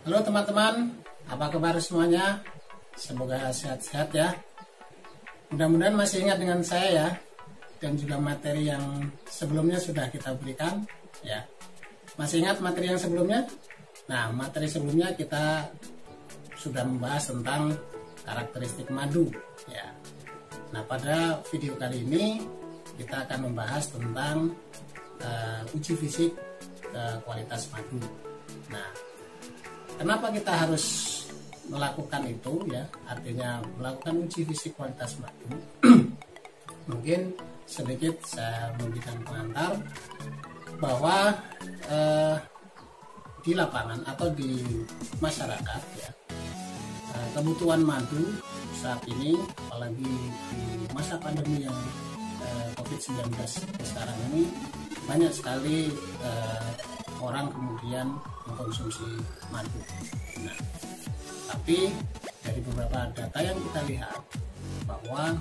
Halo teman-teman, apa kabar semuanya? Semoga sehat-sehat ya. Mudah-mudahan masih ingat dengan saya ya, dan juga materi yang sebelumnya sudah kita berikan ya. Masih ingat materi yang sebelumnya? Nah, materi sebelumnya kita sudah membahas tentang karakteristik madu ya. Nah, pada video kali ini kita akan membahas tentang uji fisik kualitas madu. Nah, kenapa kita harus melakukan itu ya? Artinya melakukan uji fisik kualitas madu. Mungkin sedikit saya memberikan pengantar bahwa di lapangan atau di masyarakat ya, kebutuhan madu saat ini, apalagi di masa pandemi yang COVID-19 sekarang ini, banyak sekali orang kemudian mengkonsumsi madu. Nah, tapi dari beberapa data yang kita lihat bahwa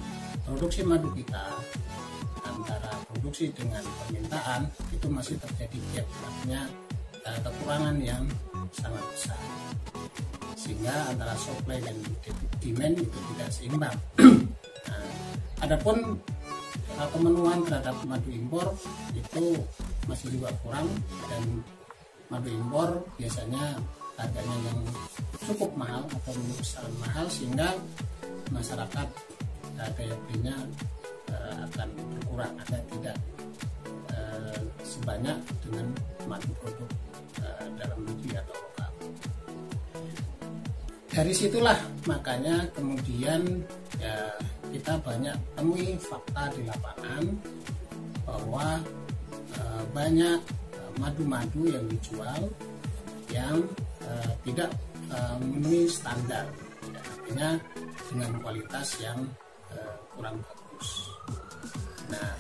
produksi madu kita antara produksi dengan permintaan itu masih terjadi gap, artinya kekurangan yang sangat besar, sehingga antara supply dan demand itu tidak seimbang. Nah, adapun pemenuhan terhadap madu impor itu masih juga kurang, dan madu impor biasanya harganya yang cukup mahal atau sangat mahal, sehingga masyarakat daya belinya akan berkurang atau tidak sebanyak dengan madu produk dalam negeri atau lokal. Dari situlah makanya kemudian ya, kita banyak temui fakta di lapangan bahwa banyak madu-madu yang dijual yang tidak memenuhi standar, ya, artinya dengan kualitas yang kurang bagus. Nah,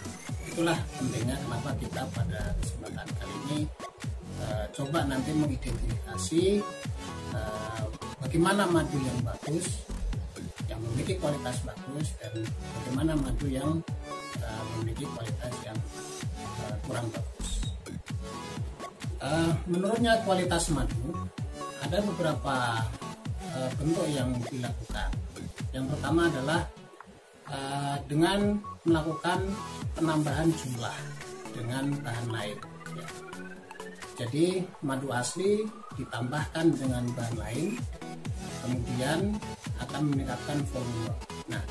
itulah pentingnya kenapa kita pada kesempatan kali ini coba nanti mengidentifikasi bagaimana madu yang bagus, yang memiliki kualitas bagus, dan bagaimana madu yang memiliki kualitas yang kurang bagus. Menurutnya kualitas madu ada beberapa bentuk yang dilakukan. Yang pertama adalah dengan melakukan penambahan jumlah dengan bahan lain ya. Jadi madu asli ditambahkan dengan bahan lain, kemudian akan meningkatkan volume. Nah,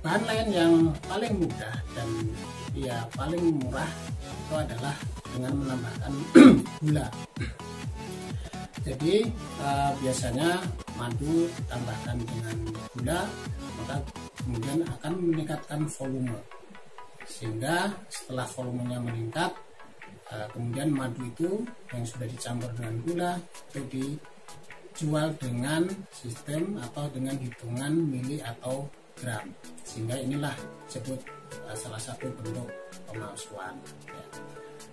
bahan lain yang paling mudah dan ya paling murah itu adalah dengan menambahkan gula. Jadi biasanya madu ditambahkan dengan gula, maka kemudian akan meningkatkan volume, sehingga setelah volumenya meningkat, kemudian madu itu yang sudah dicampur dengan gula itu dijual dengan sistem atau dengan hitungan mili atau gram, sehingga inilah disebut salah satu bentuk pemalsuan ya.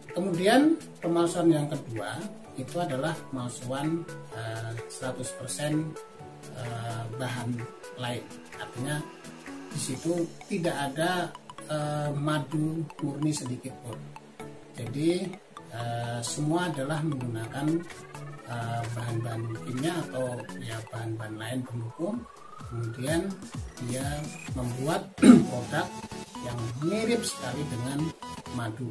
Kemudian pemalsuan yang kedua itu adalah pemalsuan 100% bahan lain, artinya di situ tidak ada madu murni sedikit pun. Jadi semua adalah menggunakan bahan-bahan kimia atau ya bahan-bahan lain pendukung, kemudian dia membuat produk yang mirip sekali dengan madu,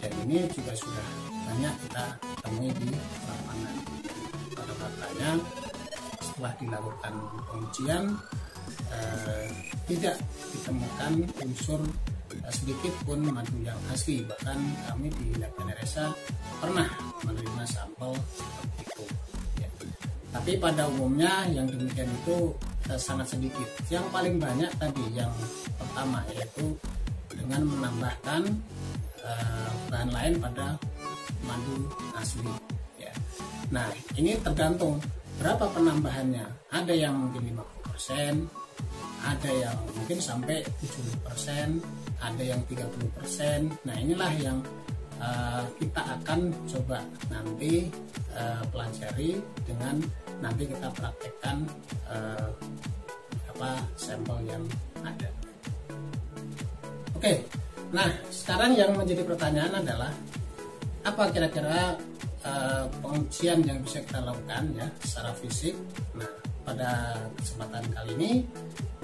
dan ini juga sudah banyak kita temui di lapangan. Pada faktanya setelah dilakukan pengujian tidak ditemukan unsur sedikit pun madu yang asli. Bahkan kami di Lab NRSA pernah menerima sampel seperti itu ya. Tapi pada umumnya yang demikian itu sangat sedikit. Yang paling banyak tadi yang pertama, yaitu dengan menambahkan bahan lain pada madu asli ya. Nah, ini tergantung berapa penambahannya. Ada yang mungkin 50%, ada yang mungkin sampai 70%, ada yang 30%. Nah, inilah yang kita akan coba nanti pelajari dengan nanti kita praktekkan sampel yang ada. Oke. Nah, sekarang yang menjadi pertanyaan adalah apa kira-kira pengujian yang bisa kita lakukan ya secara fisik. Nah, pada kesempatan kali ini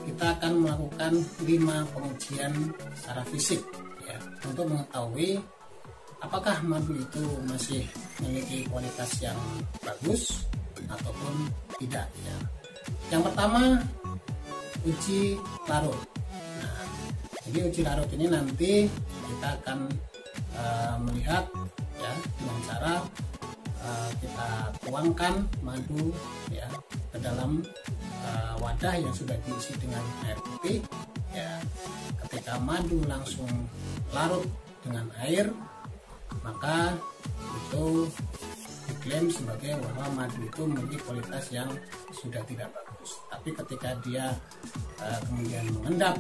kita akan melakukan 5 pengujian secara fisik ya, untuk mengetahui apakah madu itu masih memiliki kualitas yang bagus ataupun tidak ya. Yang pertama, uji larut. Nah, jadi uji larut ini nanti kita akan melihat ya dengan cara kita tuangkan madu ya ke dalam wadah yang sudah diisi dengan air putih ya. Ketika madu langsung larut dengan air, maka itu diklaim sebagai bahwa madu itu memiliki kualitas yang sudah tidak bagus. Tapi ketika dia kemudian mengendap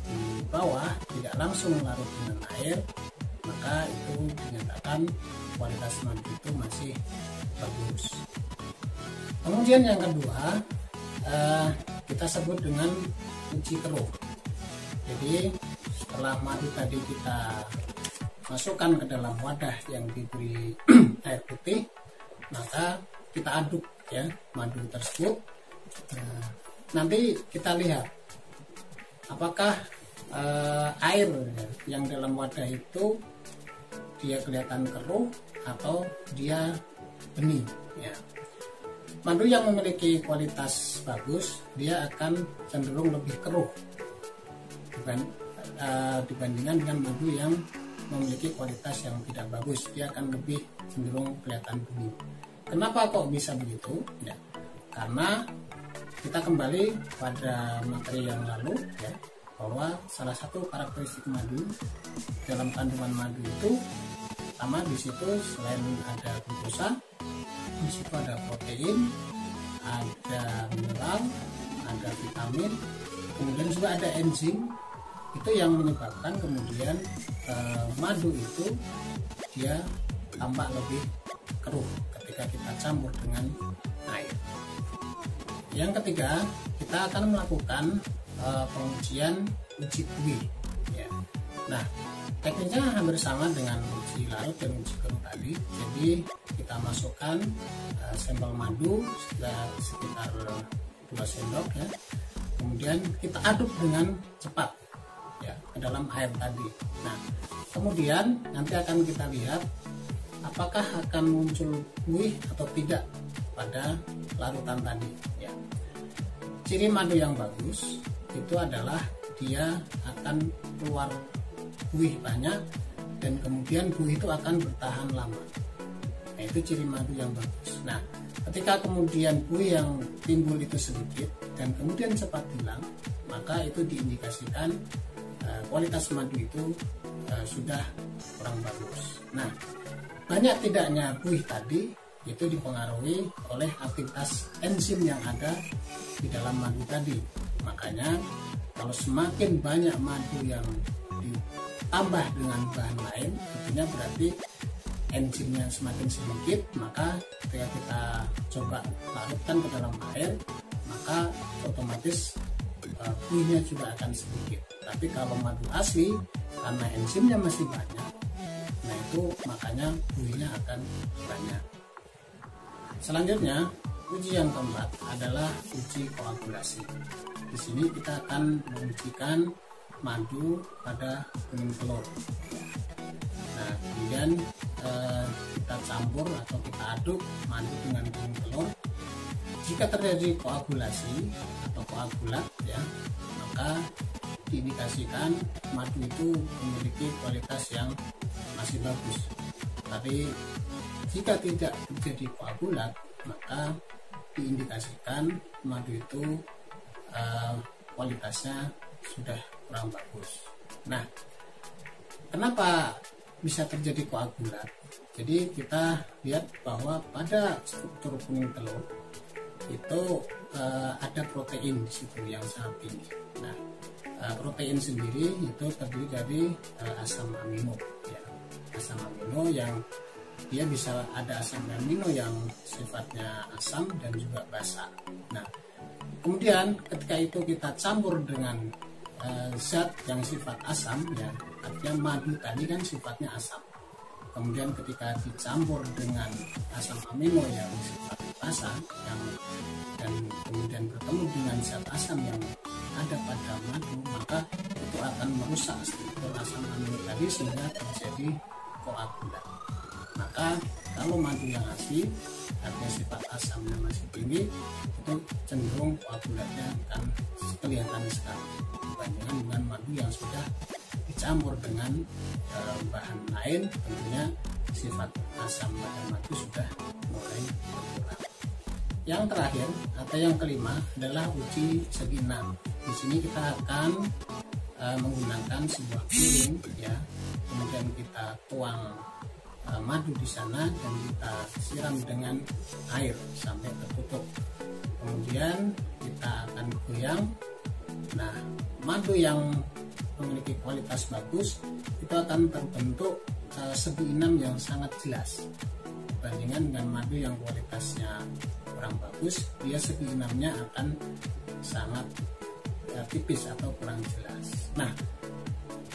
di bawah, tidak langsung larut dengan air, maka itu dinyatakan kualitas madu itu masih bagus. Kemudian yang kedua, kita sebut dengan uji keruh. Jadi setelah madu tadi kita masukkan ke dalam wadah yang diberi air putih, maka kita aduk ya madu tersebut. Nanti kita lihat apakah air yang dalam wadah itu dia kelihatan keruh atau dia bening ya. Madu yang memiliki kualitas bagus dia akan cenderung lebih keruh dibandingkan dengan madu yang memiliki kualitas yang tidak bagus, dia akan lebih cenderung kelihatan bening. Kenapa kok bisa begitu ya? Karena kita kembali pada materi yang lalu ya, bahwa salah satu karakteristik madu dalam kandungan madu itu pertama di situ selain ada glukosa, di situ ada protein, ada mineral, ada vitamin, kemudian juga ada enzim. Itu yang menyebabkan kemudian madu itu dia tampak lebih keruh ketika kita campur dengan air. Yang ketiga, kita akan melakukan pengujian uji buih ya. Nah, tekniknya hampir sama dengan uji larut dan uji keruh tadi. Jadi kita masukkan sampel madu sekitar 2 sendok ya. Kemudian kita aduk dengan cepat ya ke dalam air tadi. Nah, kemudian nanti akan kita lihat apakah akan muncul buih atau tidak pada larutan tadi ya. Ciri madu yang bagus itu adalah dia akan keluar buih banyak dan kemudian buih itu akan bertahan lama. Nah, itu ciri madu yang bagus. Nah, ketika kemudian buih yang timbul itu sedikit dan kemudian cepat hilang, maka itu diindikasikan kualitas madu itu sudah kurang bagus. Nah, banyak tidaknya buih tadi itu dipengaruhi oleh aktivitas enzim yang ada di dalam madu tadi. Makanya kalau semakin banyak madu yang ditambah dengan bahan lain, artinya berarti enzimnya semakin sedikit, maka ketika kita coba larutkan ke dalam air, maka otomatis buihnya juga akan sedikit. Tapi kalau madu asli, karena enzimnya masih banyak, nah itu makanya buihnya akan banyak. Selanjutnya, uji yang keempat adalah uji koagulasi. Di sini kita akan mengujikan madu pada kuning telur. Nah, kemudian kita campur atau kita aduk madu dengan kuning telur. Jika terjadi koagulasi atau koagulat ya, maka diindikasikan madu itu memiliki kualitas yang masih bagus. Tapi jika tidak terjadi koagulat, maka diindikasikan madu itu kualitasnya sudah kurang bagus. Nah, kenapa bisa terjadi koagulat? Jadi kita lihat bahwa pada struktur kuning telur itu ada protein di situ yang sangat tinggi. Nah, protein sendiri itu terdiri dari asam amino. Ya. Asam amino yang dia bisa ada asam amino yang sifatnya asam dan juga basa. Nah, kemudian ketika itu kita campur dengan zat yang sifat asam, ya artinya madu tadi kan sifatnya asam. kemudian ketika dicampur dengan asam amino yang sifat basa dan kemudian bertemu dengan zat asam yang ada pada madu, maka itu akan merusak struktur asam amino tadi sehingga terjadi koagulat. Maka kalau madu yang asli artinya sifat asamnya masih tinggi, itu cenderung koagulatnya akan kelihatan sekali dibandingkan dengan madu yang sudah dicampur dengan bahan lain. Tentunya sifat asam pada madu sudah mulai berkurang. Yang terakhir atau yang kelima adalah uji segi 6. Di sini kita akan menggunakan sebuah piring ya, kemudian kita tuang madu di sana dan kita siram dengan air sampai tertutup. Kemudian kita akan goyang. Nah, madu yang memiliki kualitas bagus itu akan terbentuk segi 6 yang sangat jelas. Dibandingkan dengan madu yang kualitasnya kurang bagus, dia segi 6-nya akan sangat tipis atau kurang jelas. Nah,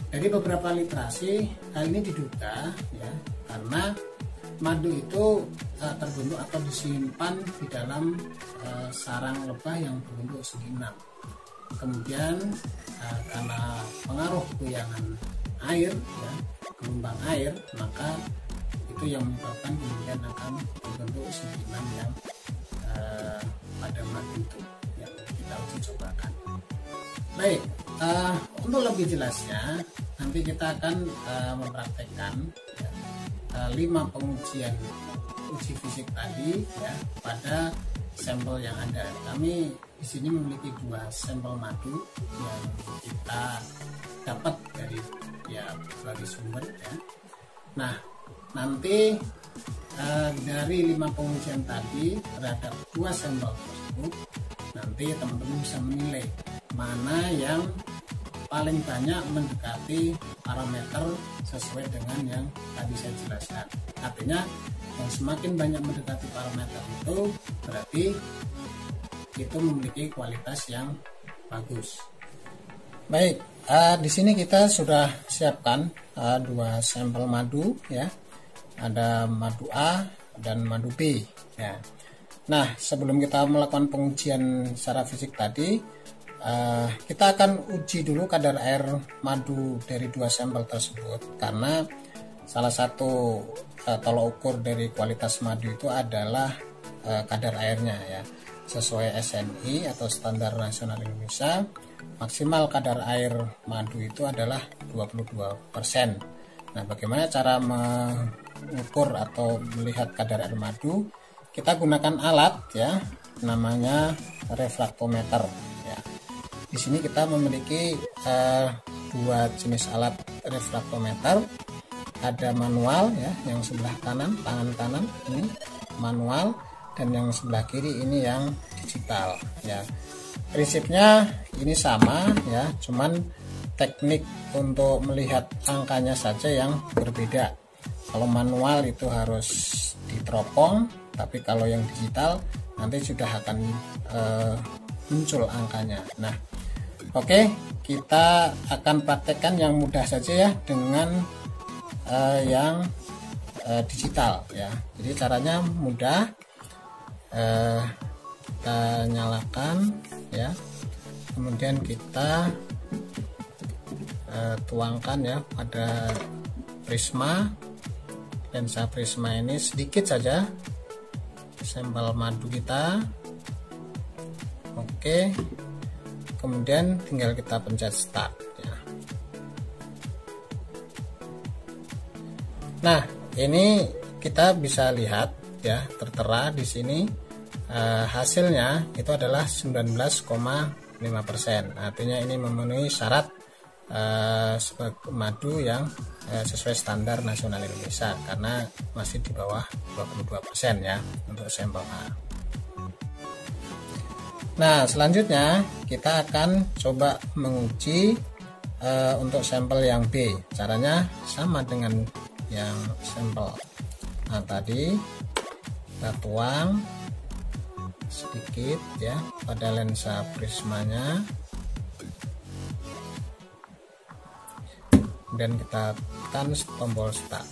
dari beberapa literasi hal ini diduga ya, karena madu itu terbentuk atau disimpan di dalam sarang lebah yang berbentuk segi 6. Kemudian karena pengaruh goyangan air ya, gelombang air, maka itu yang menyebabkan kemudian akan terbentuk segi 6 yang pada madu itu yang kita uji cobakan. Baik, untuk lebih jelasnya nanti kita akan mempraktekkan ya, 5 pengujian uji fisik tadi ya pada sampel yang ada. Kami di sini memiliki 2 sampel madu yang kita dapat dari berbagai sumber ya. Nah, nanti dari 5 pengujian tadi terhadap 2 sampel tersebut, nanti teman-teman bisa menilai mana yang paling banyak mendekati parameter sesuai dengan yang tadi saya jelaskan. Artinya yang semakin banyak mendekati parameter itu berarti itu memiliki kualitas yang bagus. Baik, di sini kita sudah siapkan 2 sampel madu ya. Ada madu A dan madu B ya. Nah, sebelum kita melakukan pengujian secara fisik tadi, kita akan uji dulu kadar air madu dari 2 sampel tersebut, karena salah satu tolok ukur dari kualitas madu itu adalah kadar airnya ya. Sesuai SNI atau Standar Nasional Indonesia, maksimal kadar air madu itu adalah 22%. Nah, bagaimana cara mengukur atau melihat kadar air madu? Kita gunakan alat ya, namanya refraktometer ya. Di sini kita memiliki 2 jenis alat refraktometer. Ada manual ya, yang sebelah kanan, tangan kanan ini manual, dan yang sebelah kiri ini yang digital ya. Prinsipnya ini sama ya, cuman teknik untuk melihat angkanya saja yang berbeda. Kalau manual itu harus diteropong, tapi kalau yang digital nanti sudah akan muncul angkanya. Nah, oke, kita akan praktekkan yang mudah saja ya dengan yang digital ya. Jadi caranya mudah. Kita nyalakan ya, kemudian kita tuangkan ya pada prisma. Lensa prisma ini sedikit saja sampel madu kita. Oke, kemudian tinggal kita pencet start ya. Nah, ini kita bisa lihat ya, tertera di sini hasilnya itu adalah 19,5%. Artinya ini memenuhi syarat sebagai madu yang sesuai standar nasional Indonesia, karena masih di bawah 22% ya untuk sampel A. Nah, selanjutnya kita akan coba menguji untuk sampel yang B. Caranya sama dengan yang sampel A tadi. Kita tuang sedikit ya pada lensa prismanya, dan kita tekan tombol start.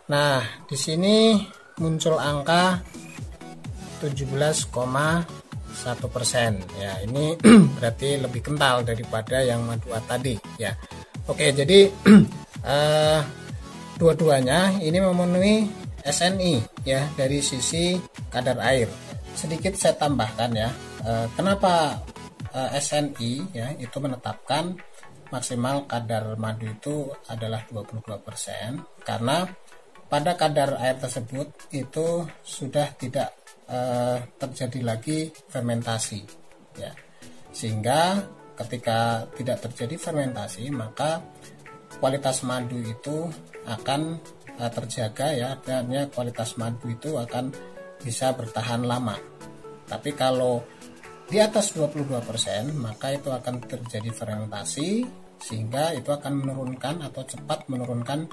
Nah, di sini muncul angka 17,1% ya. Ini berarti lebih kental daripada yang madu tadi ya. Oke, jadi dua-duanya ini memenuhi SNI ya dari sisi kadar air. Sedikit saya tambahkan ya, kenapa SNI ya itu menetapkan maksimal kadar madu itu adalah 22%, karena pada kadar air tersebut itu sudah tidak terjadi lagi fermentasi ya, sehingga ketika tidak terjadi fermentasi maka kualitas madu itu akan terjaga ya, artinya kualitas madu itu akan bisa bertahan lama. Tapi kalau di atas 22% maka itu akan terjadi fermentasi, sehingga itu akan menurunkan atau cepat menurunkan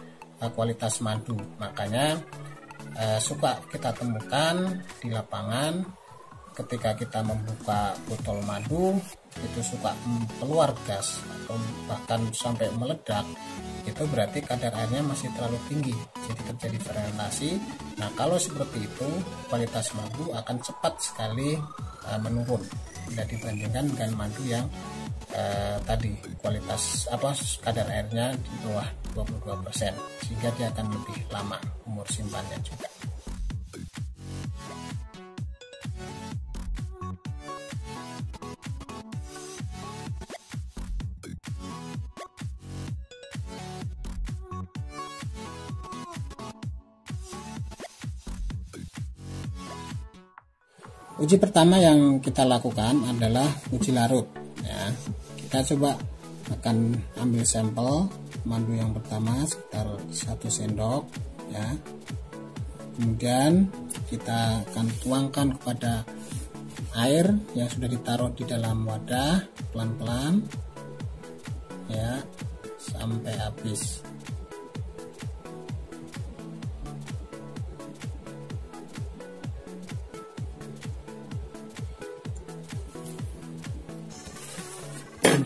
kualitas madu. Makanya suka kita temukan di lapangan ketika kita membuka botol madu itu suka keluar gas atau bahkan sampai meledak. Itu berarti kadar airnya masih terlalu tinggi, jadi terjadi fermentasi. Nah, kalau seperti itu kualitas madu akan cepat sekali menurun bila dibandingkan dengan madu yang tadi kualitas kadar airnya di bawah 22%, sehingga dia akan lebih lama umur simpannya juga. Uji pertama yang kita lakukan adalah uji larut ya. Kita coba akan ambil sampel madu yang pertama sekitar 1 sendok ya. Kemudian kita akan tuangkan kepada air yang sudah ditaruh di dalam wadah pelan-pelan ya sampai habis.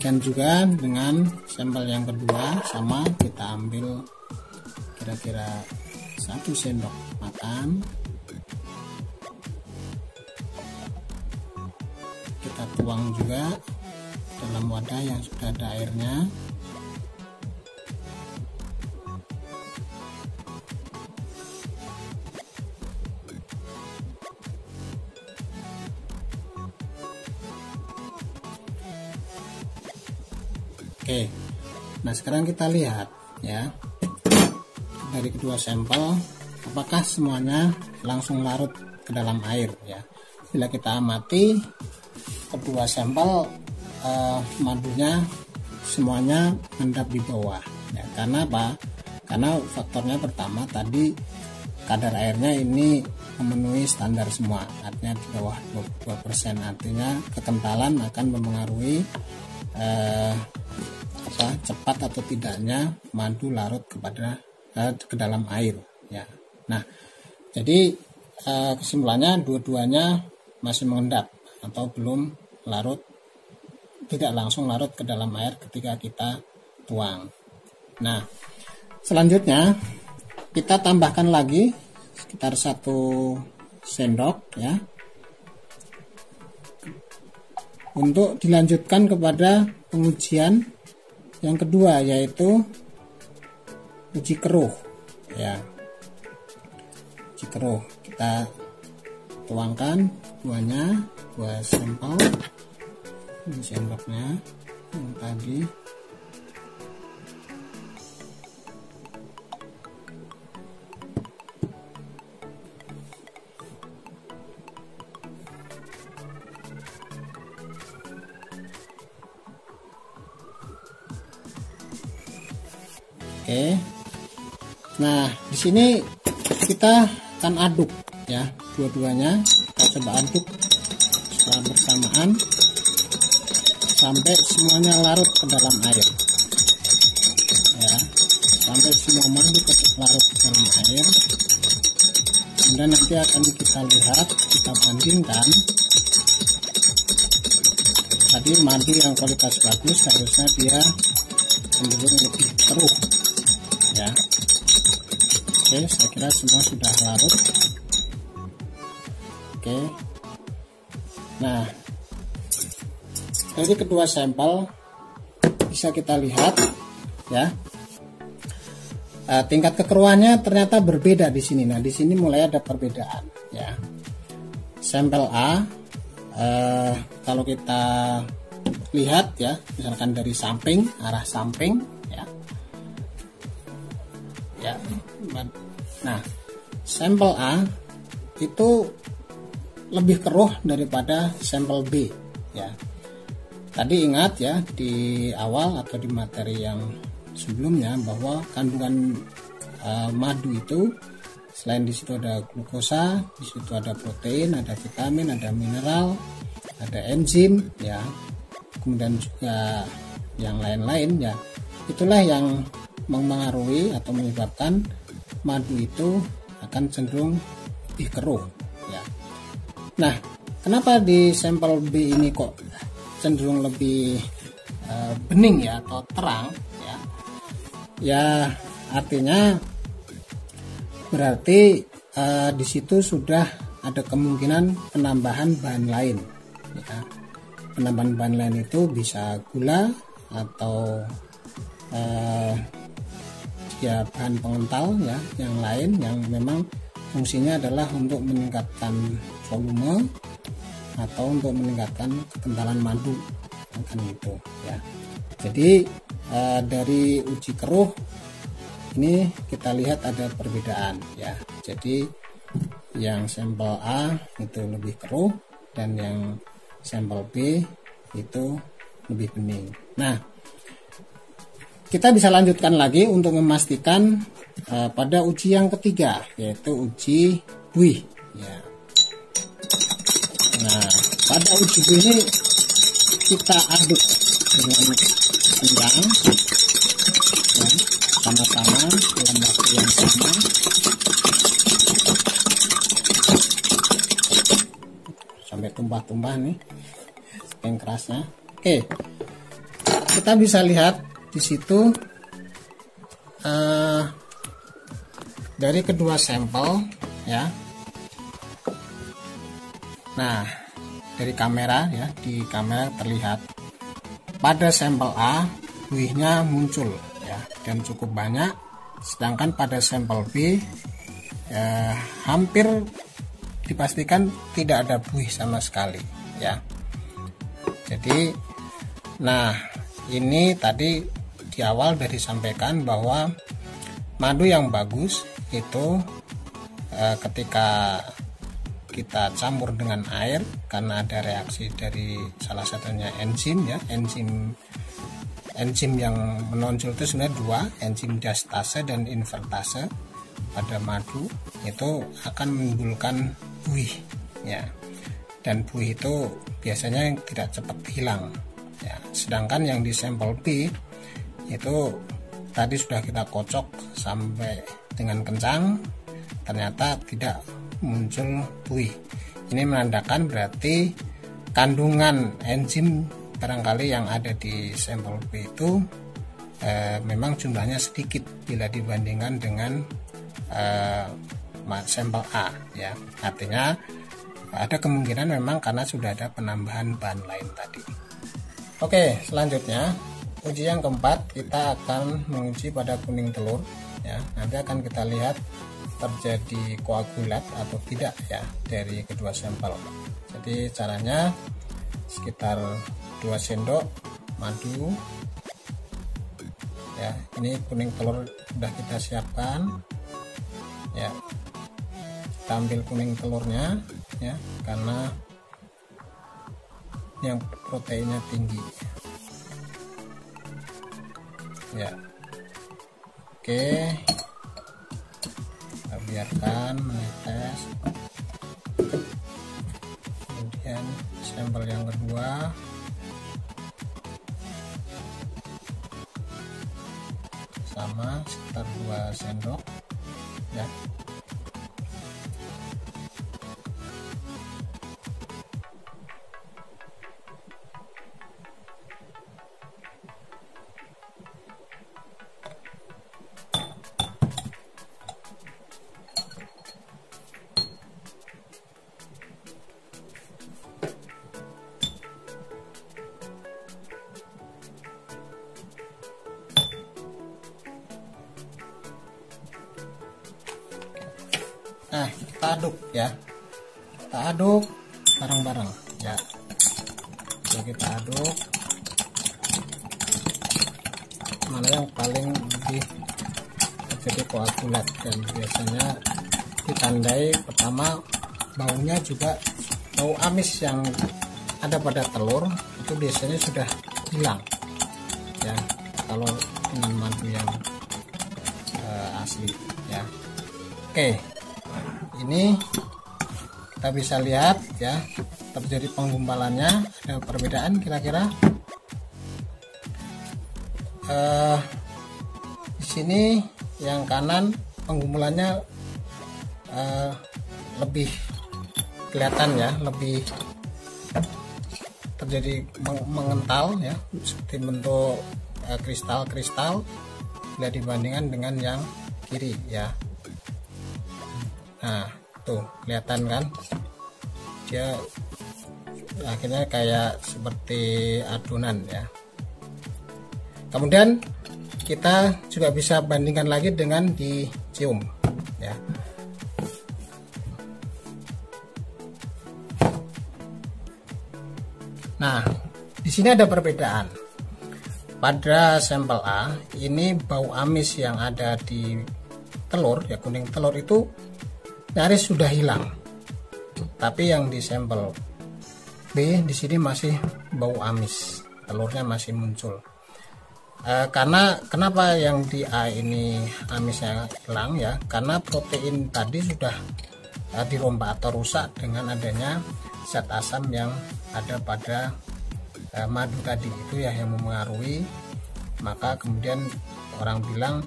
Demikian juga dengan sampel yang kedua, sama, kita ambil kira-kira 1 sendok makan, kita tuang juga dalam wadah yang sudah ada airnya. Oke, nah sekarang kita lihat ya dari kedua sampel apakah semuanya langsung larut ke dalam air ya. Bila kita amati kedua sampel madunya semuanya mengendap di bawah ya. Karena apa? Karena faktornya pertama tadi kadar airnya ini memenuhi standar semua, artinya di bawah 22%, artinya kekentalan akan mempengaruhi cepat atau tidaknya madu larut ke dalam air ya. Nah, jadi kesimpulannya dua-duanya masih mengendap atau belum larut, tidak langsung larut ke dalam air ketika kita tuang. Nah, selanjutnya kita tambahkan lagi sekitar 1 sendok ya, untuk dilanjutkan kepada pengujian yang kedua, yaitu uji keruh ya. Uji keruh, kita tuangkan dua sampel, ini sendoknya yang tadi. Oke. Nah, di sini kita akan aduk ya, dua-duanya kita coba aduk secara bersamaan sampai semuanya larut ke dalam air ya, sampai semua madu larut ke dalam air. Kemudian nanti akan kita lihat, kita bandingkan. Tadi madu yang kualitas bagus harusnya dia cenderung lebih keruh ya. Oke, saya kira semua sudah larut. Oke, nah dari kedua sampel bisa kita lihat ya, tingkat kekeruhannya ternyata berbeda di sini. Nah, di sini mulai ada perbedaan ya. Sampel A, kalau kita lihat ya, misalkan dari samping, arah samping ya, ya. Nah, sampel A itu lebih keruh daripada sampel B ya. Tadi ingat ya di awal atau di materi yang sebelumnya bahwa kandungan madu itu selain di situ ada glukosa, di situ ada protein, ada vitamin, ada mineral, ada enzim ya, kemudian juga yang lain-lain ya. Itulah yang mempengaruhi atau menyebabkan madu itu akan cenderung lebih keruh ya. Nah, kenapa di sampel B ini kok cenderung lebih bening ya atau terang ya? Ya artinya berarti di situ sudah ada kemungkinan penambahan bahan lain ya. Penambahan bahan lain itu bisa gula atau ya bahan pengental ya yang lain yang memang fungsinya adalah untuk meningkatkan volume atau untuk meningkatkan kekentalan madu kan gitu ya. Jadi dari uji keruh ini kita lihat ada perbedaan ya. Jadi yang sampel A itu lebih keruh dan yang sampel B itu lebih bening. Nah, kita bisa lanjutkan lagi untuk memastikan pada uji yang ketiga, yaitu uji buih ya. Nah, pada uji buih ini kita aduk dengan kencang ya, sama-sama dalam waktu yang sama. Sampai tumpah-tumpah nih yang kerasnya. Oke, kita bisa lihat di situ dari kedua sampel ya. Nah, dari kamera ya, di kamera terlihat pada sampel A buihnya muncul ya dan cukup banyak, sedangkan pada sampel B hampir dipastikan tidak ada buih sama sekali ya. Jadi nah, ini tadi di awal sudah disampaikan bahwa madu yang bagus itu ketika kita campur dengan air karena ada reaksi dari salah satunya enzim ya, enzim yang menonjol itu sebenarnya dua, enzim diastase dan invertase pada madu itu akan menimbulkan buih ya, dan buih itu biasanya tidak cepat hilang ya. Sedangkan yang di sampel B itu tadi sudah kita kocok sampai dengan kencang, ternyata tidak muncul buih. Ini menandakan berarti kandungan enzim barangkali yang ada di sampel B itu memang jumlahnya sedikit bila dibandingkan dengan sampel A ya. Artinya ada kemungkinan memang karena sudah ada penambahan bahan lain tadi. Oke, selanjutnya uji yang keempat kita akan menguji pada kuning telur ya. Nanti akan kita lihat terjadi koagulat atau tidak ya dari kedua sampel. Jadi caranya sekitar 2 sendok madu ya. Ini kuning telur sudah kita siapkan ya. Kita ambil kuning telurnya ya, karena yang proteinnya tinggi ya. Oke, kita biarkan menetes. Kemudian sampel yang kedua sama sekitar 2 sendok ya. kita aduk ya, kita aduk bareng-bareng ya. Kita aduk mana yang paling lebih terjadi koagulat, dan biasanya ditandai pertama baunya juga bau amis yang ada pada telur itu biasanya sudah hilang ya kalau dengan madu yang asli ya. Oke, ini kita bisa lihat ya terjadi penggumpalannya, ada perbedaan kira-kira. Di sini yang kanan penggumpulannya lebih kelihatan ya, lebih terjadi mengental ya, seperti bentuk kristal-kristal bila dibandingkan dengan yang kiri ya. Nah tuh kelihatan kan, dia akhirnya kayak seperti adonan ya. Kemudian kita juga bisa bandingkan lagi dengan dicium ya. Nah, di sini ada perbedaan. Pada sampel A ini bau amis yang ada di telur ya, kuning telur itu nyaris sudah hilang. Tapi yang di sampel B di sini masih bau amis, telurnya masih muncul. Karena kenapa yang di A ini amisnya hilang ya, karena protein tadi sudah dirombak atau rusak dengan adanya zat asam yang ada pada madu tadi itu ya, yang mempengaruhi. Maka kemudian orang bilang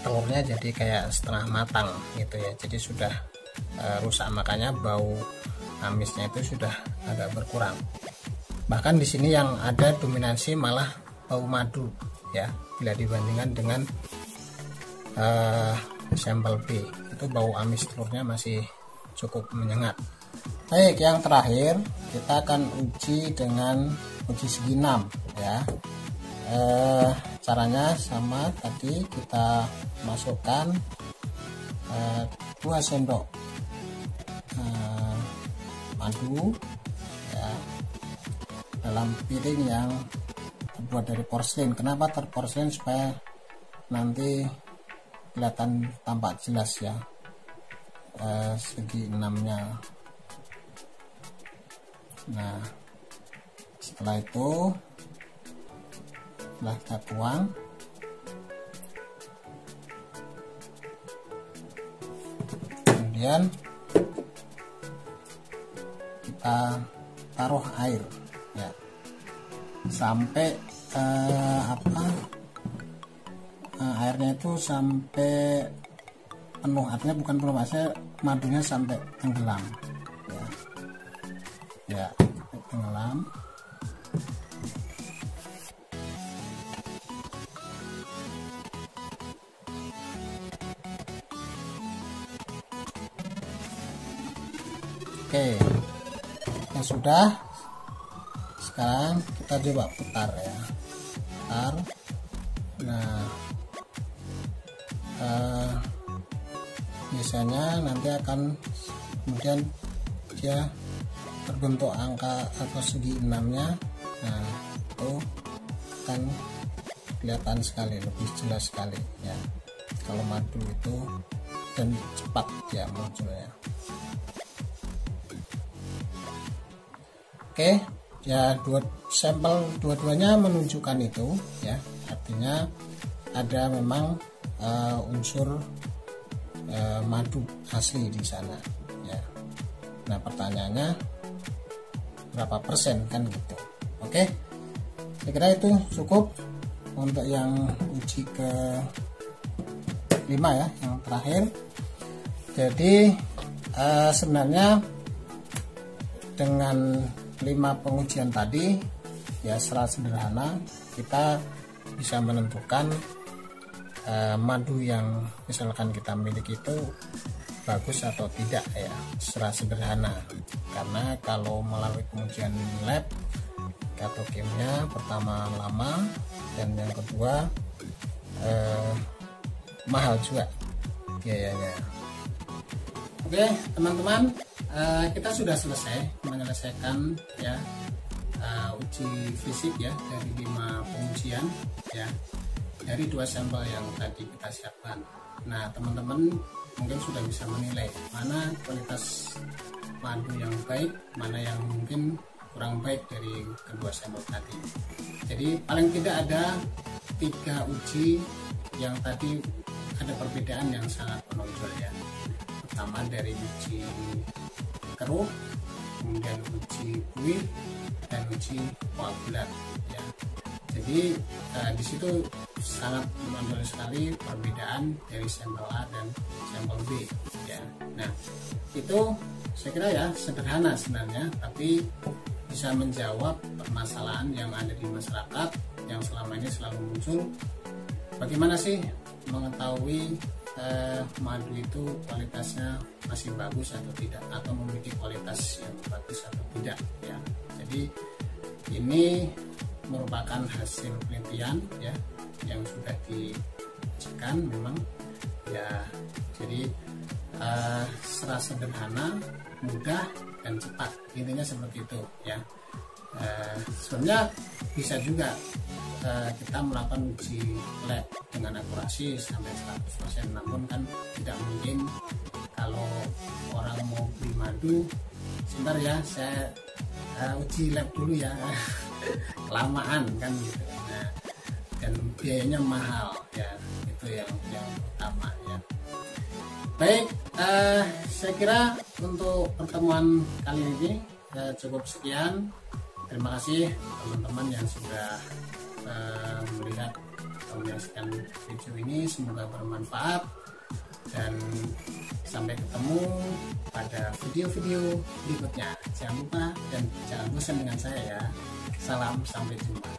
telurnya jadi kayak setengah matang gitu ya, jadi sudah rusak, makanya bau amisnya itu sudah agak berkurang. Bahkan di sini yang ada dominasi malah bau madu ya, bila dibandingkan dengan sampel B itu bau amis telurnya masih cukup menyengat. Baik, yang terakhir kita akan uji dengan uji segi 6 ya. Caranya sama tadi, kita masukkan 2 sendok madu ya dalam piring yang terbuat dari porselin. Kenapa terporselin? Supaya nanti kelihatan tampak jelas ya segi 6-nya. Nah setelah itu kita tuang, kemudian kita taruh air ya sampai airnya itu sampai penuh, artinya bukan penuh, maksudnya madunya sampai tenggelam ya tenggelam. Oke, yang sudah, sekarang kita coba putar ya, putar. Nah biasanya nanti akan kemudian dia terbentuk angka atau segi 6-nya. Nah itu kan kelihatan sekali, lebih jelas sekali ya kalau madu itu, dan cepat dia munculnya. Oke ya, sampel dua-duanya menunjukkan itu ya, artinya ada memang unsur madu asli di sana ya. Nah pertanyaannya berapa persen kan gitu. Oke, saya kira itu cukup untuk yang uji ke 5 ya, yang terakhir. Jadi sebenarnya dengan 5 pengujian tadi ya secara sederhana kita bisa menentukan madu yang misalkan kita miliki itu bagus atau tidak ya, secara sederhana. Karena kalau melalui pengujian lab atau kimia, pertama lama, dan yang kedua mahal juga biayanya. Oke teman-teman, kita sudah selesai menyelesaikan ya uji fisik ya dari 5 pengujian ya, dari 2 sampel yang tadi kita siapkan. Nah teman-teman mungkin sudah bisa menilai mana kualitas madu yang baik, mana yang mungkin kurang baik dari kedua sampel tadi. Jadi paling tidak ada 3 uji yang tadi ada perbedaan yang sangat menonjol ya. Pertama dari uji keruh, kemudian uji buih, dan uji koagulat ya. Jadi di situ sangat menonjol sekali perbedaan dari sampel A dan sampel B ya. Nah itu saya kira ya sederhana sebenarnya, tapi bisa menjawab permasalahan yang ada di masyarakat yang selama ini selalu muncul. Bagaimana sih mengetahui madu itu kualitasnya masih bagus atau tidak, atau memiliki kualitas yang bagus atau tidak ya. Jadi ini merupakan hasil penelitian ya yang sudah diujikan memang ya. Jadi secara sederhana, mudah dan cepat, intinya seperti itu ya. Sebenarnya bisa juga kita melakukan uji lab dengan akurasi sampai 100%, namun kan tidak mungkin kalau orang mau beli madu, sebentar ya saya uji lab dulu ya, kelamaan kan gitu. Nah, dan biayanya mahal ya, itu yang utama ya. Baik, saya kira untuk pertemuan kali ini cukup sekian. Terima kasih teman-teman yang sudah melihat atau menyaksikan video ini, semoga bermanfaat dan sampai ketemu pada video-video berikutnya. Jangan lupa dan jangan bosan dengan saya ya. Salam, sampai jumpa.